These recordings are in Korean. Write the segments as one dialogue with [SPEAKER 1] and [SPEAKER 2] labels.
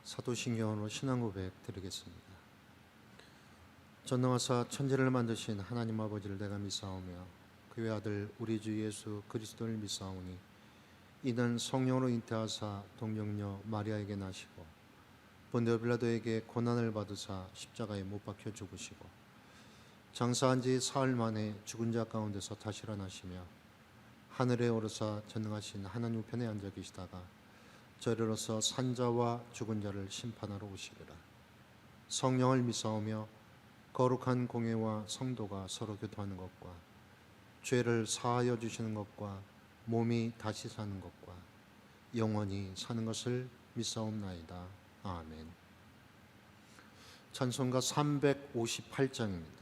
[SPEAKER 1] 사도신경으로 신앙고백 드리겠습니다. 전능하사 천지를 만드신 하나님 아버지를 내가 믿사오며 그의 아들 우리 주 예수 그리스도를 믿사오니 이는 성령으로 잉태하사 동정녀 마리아에게 나시고 본디오 빌라도에게 고난을 받으사 십자가에 못 박혀 죽으시고 장사한 지 사흘 만에 죽은 자 가운데서 다시 일어나시며 하늘에 오르사 전능하신 하나님 우편에 앉아 계시다가 저리로서 산자와 죽은 자를 심판하러 오시리라. 성령을 믿사오며 거룩한 공회와 성도가 서로 교통하는 것과 죄를 사하여 주시는 것과 몸이 다시 사는 것과 영원히 사는 것을 믿사옵나이다. 아멘. 찬송가 358장입니다.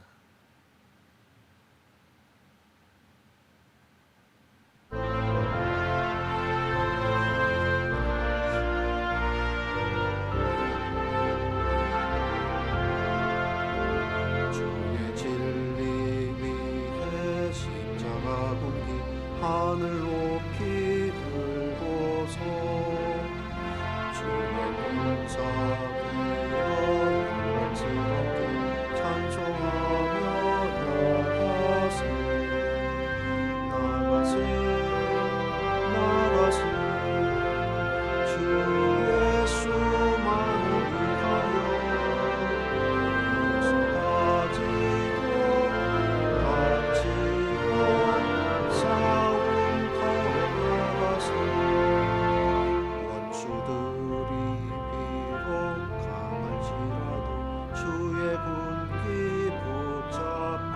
[SPEAKER 2] 하늘 높이 들고서 주의 공사되어 영광스럽게 찬송하며 나가세 주 예수만을 위하여 가지고 원수들이 비록 강할지라도 주의 군기 붙잡고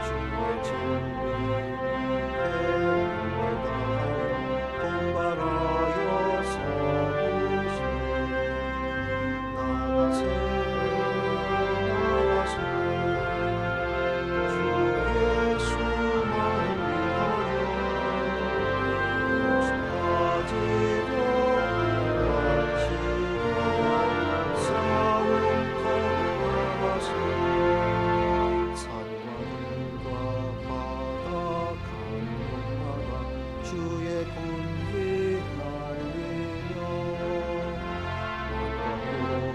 [SPEAKER 2] 주의 진리 위에 다하여 분발하여 서우시오. 나가세 주 예수만을 위하여 가지고 바치고 싸움터로 나가세. 산과 들과 바다 강물마다 주의 군기 날리며 왕과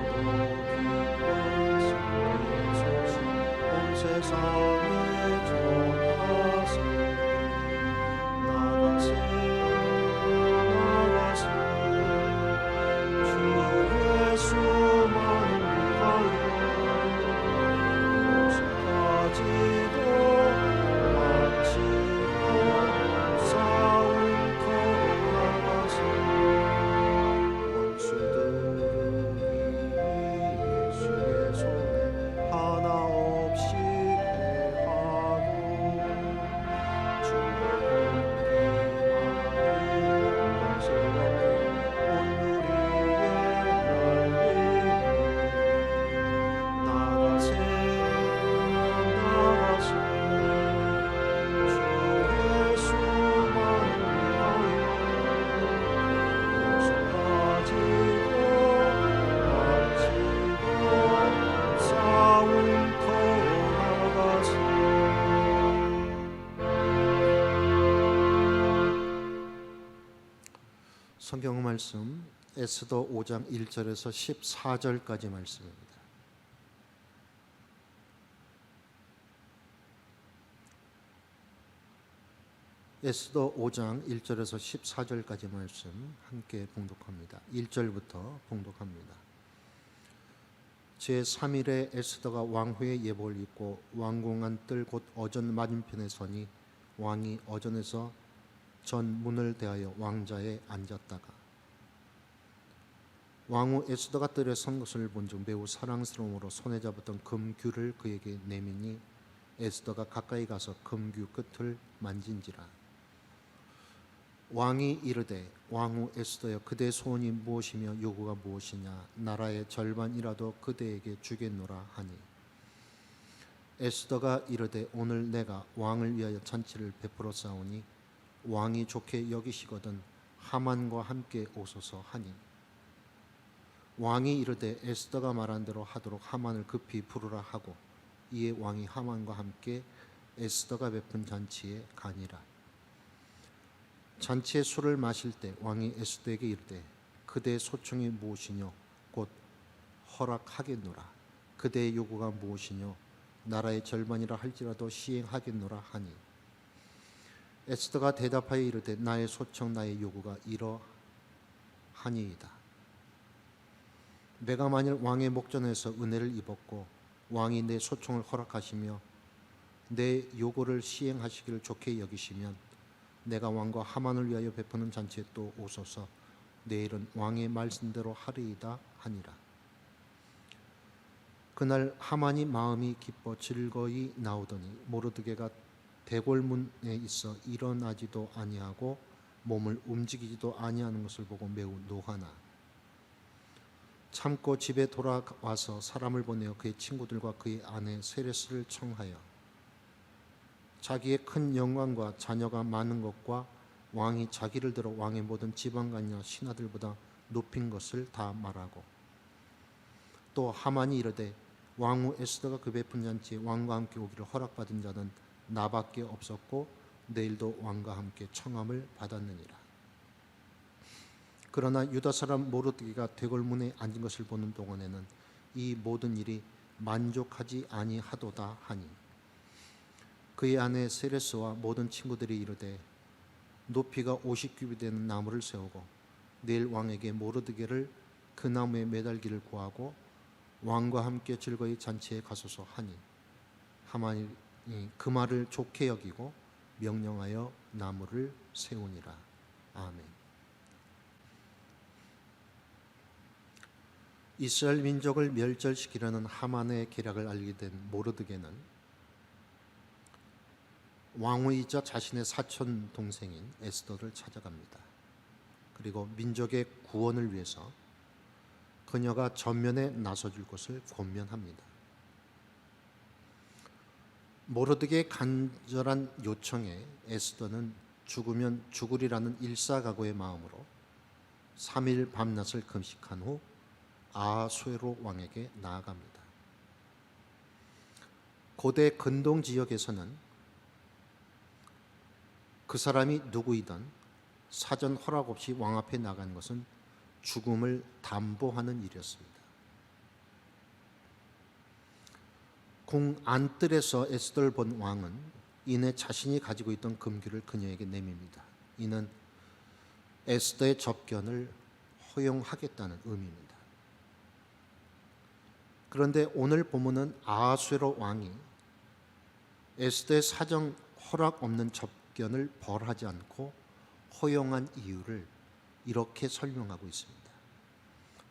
[SPEAKER 2] 깊은 승리의 소식 온 세상에 전하세. 나가세 주 예수만을 위하여 가지고 바치고 싸움터로 나가세. 원수들이 예수의 손에 하나 없이 패하고 주의 공기 영광스럽게 온 무리에 날리며 나가세 주 예수만을 위하여 가지고 바치고 싸움터로 나가세.
[SPEAKER 1] 성경 말씀 에스더 5장 1절에서 14절까지 말씀입니다. 에스더 5장 1절에서 14절까지 말씀 함께 봉독합니다. 1절부터 봉독합니다. 제3일에 에스더가 왕후의 예복을 입고 왕궁안 뜰 곧 어전 맞은편에 서니 왕이 어전에서 전 문을 대하여 왕자에 앉았다가 왕후 에스더가 뜰에 선 것을 본즉 매우 사랑스러움으로 손에 잡았던 금규를 그에게 내미니 에스더가 가까이 가서 금규 끝을 만진지라. 왕이 이르되 왕후 에스더여 그대의 소원이 무엇이며 요구가 무엇이냐 나라의 절반이라도 그대에게 주겠노라 하니 에스더가 이르되 오늘 내가 왕을 위하여 잔치를 베풀어 싸우니 왕이 좋게 여기시거든 하만과 함께 오소서 하니 왕이 이르되 에스더가 말한 대로 하도록 하만을 급히 부르라 하고 이에 왕이 하만과 함께 에스더가 베푼 잔치에 가니라. 잔치에 술을 마실 때 왕이 에스더에게 이르되 그대의 소청이 무엇이뇨? 곧 허락하겠노라. 그대의 요구가 무엇이뇨? 나라의 절반이라 할지라도 시행하겠노라 하니 에스더가 대답하여 이르되 나의 소청 나의 요구가 이러하니이다. 내가 만일 왕의 목전에서 은혜를 입었고 왕이 내 소청을 허락하시며 내 요구를 시행하시기를 좋게 여기시면 내가 왕과 하만을 위하여 베푸는 잔치에 또 오소서. 내일은 왕의 말씀대로 하리이다 하니라. 그날 하만이 마음이 기뻐 즐거이 나오더니 모르드게가 대궐문에 있어 일어나지도 아니하고 몸을 움직이지도 아니하는 것을 보고 매우 노하나 참고 집에 돌아와서 사람을 보내어 그의 친구들과 그의 아내 세레스를 청하여 자기의 큰 영광과 자녀가 많은 것과 왕이 자기를 들어 왕의 모든 지방관이나 신하들보다 높인 것을 다 말하고 또 하만이 이르되 왕후 에스더가 그 베푼 잔치에 왕과 함께 오기를 허락받은 자는 나밖에 없었고 내일도 왕과 함께 청함을 받았느니라. 그러나 유다 사람 모르드게가 대궐문에 앉은 것을 보는 동안에는 이 모든 일이 만족하지 아니하도다 하니 그의 아내 세레스와 모든 친구들이 이르되 높이가 50규빗 되는 나무를 세우고 내일 왕에게 모르드게를 그 나무에 매달기를 구하고 왕과 함께 즐거이 잔치에 가소서 하니 하만이 그 말을 좋게 여기고 명령하여 나무를 세우니라. 아멘. 이스라엘 민족을 멸절시키려는 하만의 계략을 알게 된 모르드게는 왕후이자 자신의 사촌 동생인 에스더를 찾아갑니다. 그리고 민족의 구원을 위해서 그녀가 전면에 나서줄 것을 권면합니다. 모르드게의 간절한 요청에 에스더는 죽으면 죽으리라는 일사각오의 마음으로 3일 밤낮을 금식한 후 아하수에로 왕에게 나아갑니다. 고대 근동 지역에서는 그 사람이 누구이든 사전 허락 없이 왕 앞에 나가는 것은 죽음을 담보하는 일이었습니다. 궁 안뜰에서 에스더를 본 왕은 이내 자신이 가지고 있던 금규를 그녀에게 내밉니다. 이는 에스더의 접견을 허용하겠다는 의미입니다. 그런데 오늘 본문은 아하수에로 왕이 에스더의 사정 허락 없는 접견을 벌하지 않고 허용한 이유를 이렇게 설명하고 있습니다.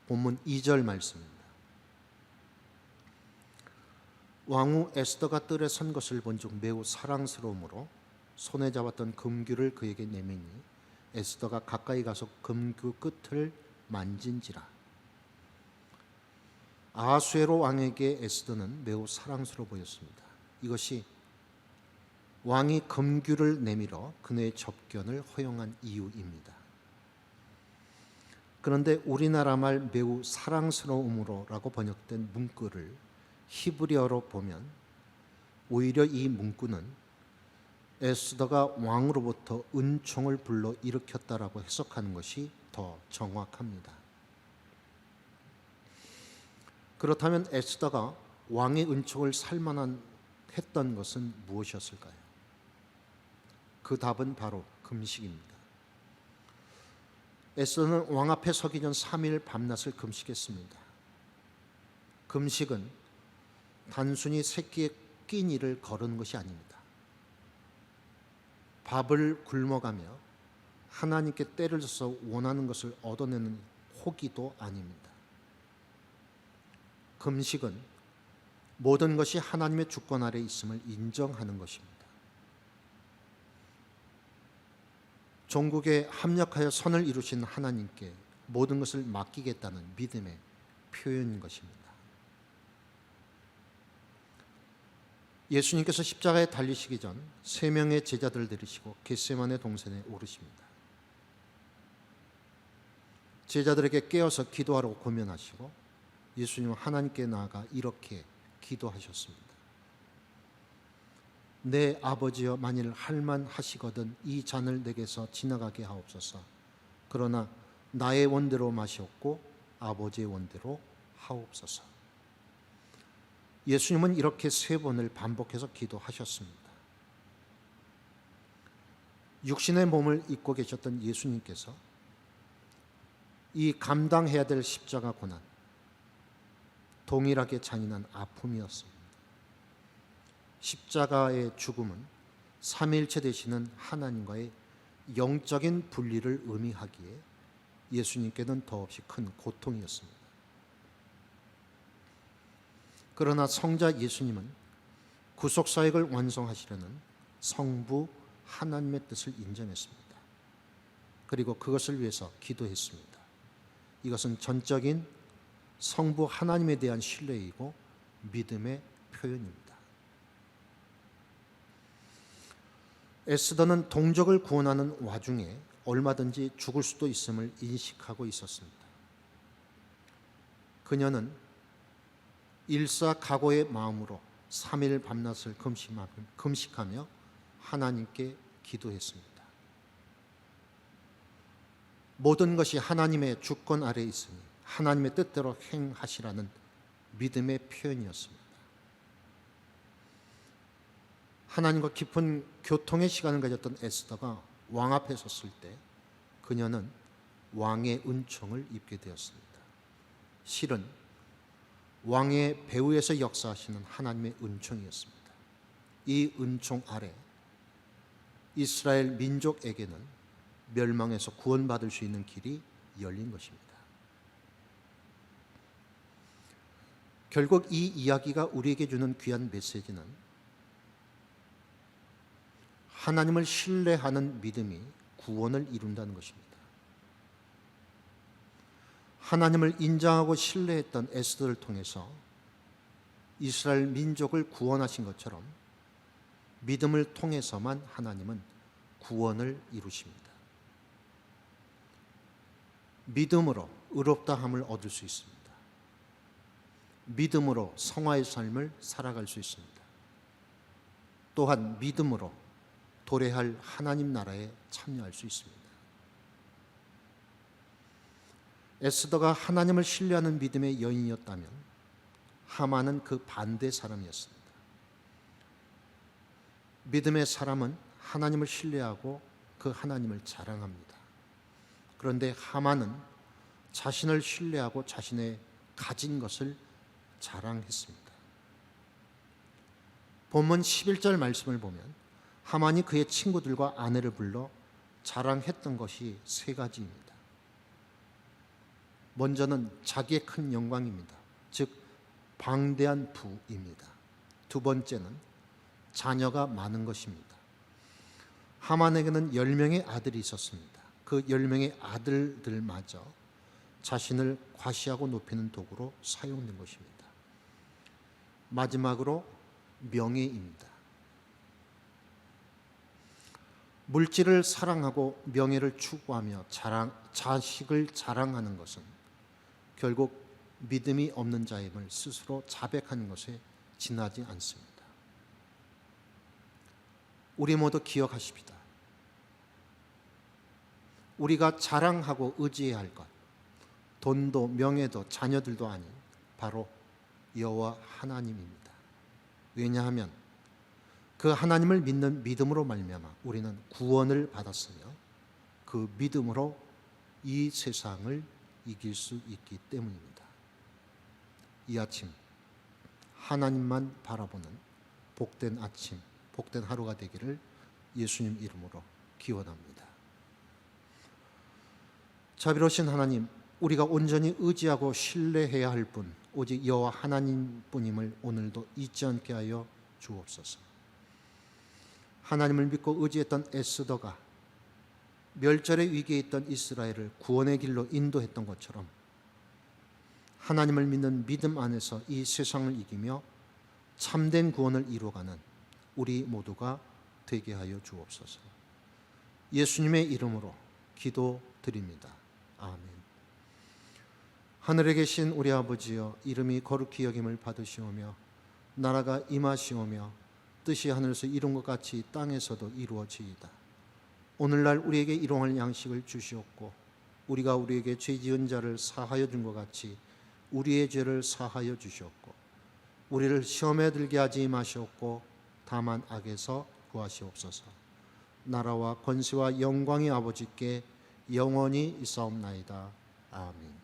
[SPEAKER 1] 본문 2절 말씀입니다. 왕후 에스더가 뜰에 선 것을 본 중 매우 사랑스러움으로 손에 잡았던 금규를 그에게 내미니 에스더가 가까이 가서 금규 끝을 만진지라. 아하수에로 왕에게 에스더는 매우 사랑스러워 보였습니다. 이것이 왕이 금규를 내밀어 그녀의 접견을 허용한 이유입니다. 그런데 우리나라 말 매우 사랑스러움으로라고 번역된 문구를 히브리어로 보면 오히려 이 문구는 에스더가 왕으로부터 은총을 불러 일으켰다라고 해석하는 것이 더 정확합니다. 그렇다면 에스더가 왕의 은총을 살만한 했던 것은 무엇이었을까요? 그 답은 바로 금식입니다. 에스더는 왕 앞에 서기 전 3일 밤낮을 금식했습니다. 금식은 단순히 새끼에 끼니를 거르는 것이 아닙니다. 밥을 굶어가며 하나님께 때를 져서 원하는 것을 얻어내는 호기도 아닙니다. 금식은 모든 것이 하나님의 주권 아래 있음을 인정하는 것입니다. 종국에 합력하여 선을 이루신 하나님께 모든 것을 맡기겠다는 믿음의 표현인 것입니다. 예수님께서 십자가에 달리시기 전 3명의 제자들을 데리시고 겟세마네 동산에 오르십니다. 제자들에게 깨어서 기도하라고 권면하시고 예수님은 하나님께 나아가 이렇게 기도하셨습니다. 내 아버지여, 만일 할만하시거든 이 잔을 내게서 지나가게 하옵소서. 그러나 나의 원대로 마시옵고 아버지의 원대로 하옵소서. 예수님은 이렇게 3번을 반복해서 기도하셨습니다. 육신의 몸을 입고 계셨던 예수님께서 이 감당해야 될 십자가 고난, 동일하게 잔인한 아픔이었습니다. 십자가의 죽음은 삼위일체 되시는 하나님과의 영적인 분리를 의미하기에 예수님께는 더없이 큰 고통이었습니다. 그러나 성자 예수님은 구속사역을 완성하시려는 성부 하나님의 뜻을 인정했습니다. 그리고 그것을 위해서 기도했습니다. 이것은 전적인 성부 하나님에 대한 신뢰이고 믿음의 표현입니다. 에스더는 동족을 구원하는 와중에 얼마든지 죽을 수도 있음을 인식하고 있었습니다. 그녀는 일사각오의 마음으로 3일 밤낮을 금식하며 하나님께 기도했습니다. 모든 것이 하나님의 주권 아래에 있으니 하나님의 뜻대로 행하시라는 믿음의 표현이었습니다. 하나님과 깊은 교통의 시간을 가졌던 에스더가 왕 앞에 섰을 때 그녀는 왕의 은총을 입게 되었습니다. 실은 왕의 배후에서 역사하시는 하나님의 은총이었습니다. 이 은총 아래 이스라엘 민족에게는 멸망에서 구원받을 수 있는 길이 열린 것입니다. 결국 이 이야기가 우리에게 주는 귀한 메시지는 하나님을 신뢰하는 믿음이 구원을 이룬다는 것입니다. 하나님을 인정하고 신뢰했던 에스더를 통해서 이스라엘 민족을 구원하신 것처럼 믿음을 통해서만 하나님은 구원을 이루십니다. 믿음으로 의롭다함을 얻을 수 있습니다. 믿음으로 성화의 삶을 살아갈 수 있습니다. 또한 믿음으로 도래할 하나님 나라에 참여할 수 있습니다. 에스더가 하나님을 신뢰하는 믿음의 여인이었다면 하만은 그 반대 사람이었습니다. 믿음의 사람은 하나님을 신뢰하고 그 하나님을 자랑합니다. 그런데 하만은 자신을 신뢰하고 자신의 가진 것을 자랑했습니다. 본문 11절 말씀을 보면 하만이 그의 친구들과 아내를 불러 자랑했던 것이 3가지입니다. 먼저는 자기의 큰 영광입니다. 즉 방대한 부입니다. 2번째는 자녀가 많은 것입니다. 하만에게는 10명의 아들이 있었습니다. 그 10명의 아들들마저 자신을 과시하고 높이는 도구로 사용된 것입니다. 마지막으로 명예입니다. 물질을 사랑하고 명예를 추구하며 자식을 자랑하는 것은 결국 믿음이 없는 자임을 스스로 자백하는 것에 지나지 않습니다. 우리 모두 기억하십시다. 우리가 자랑하고 의지해야 할 것, 돈도 명예도 자녀들도 아닌 바로 여호와 하나님입니다. 왜냐하면 그 하나님을 믿는 믿음으로 말미암아 우리는 구원을 받았으며 그 믿음으로 이 세상을 이길 수 있기 때문입니다. 이 아침 하나님만 바라보는 복된 아침, 복된 하루가 되기를 예수님 이름으로 기원합니다. 자비로우신 하나님, 우리가 온전히 의지하고 신뢰해야 할 분 오직 여호와 하나님뿐임을 오늘도 잊지 않게 하여 주옵소서. 하나님을 믿고 의지했던 에스더가 멸절의 위기에 있던 이스라엘을 구원의 길로 인도했던 것처럼 하나님을 믿는 믿음 안에서 이 세상을 이기며 참된 구원을 이루어가는 우리 모두가 되게 하여 주옵소서. 예수님의 이름으로 기도드립니다. 아멘. 하늘에 계신 우리 아버지여, 이름이 거룩히 여김을 받으시오며 나라가 임하시오며 뜻이 하늘에서 이룬 것 같이 땅에서도 이루어지이다. 오늘날 우리에게 일용할 양식을 주시옵고 우리가 우리에게 죄 지은 자를 사하여 준 것 같이 우리의 죄를 사하여 주시옵고 우리를 시험에 들게 하지 마시옵고 다만 악에서 구하시옵소서. 나라와 권세와 영광이 아버지께 영원히 있사옵나이다. 아멘.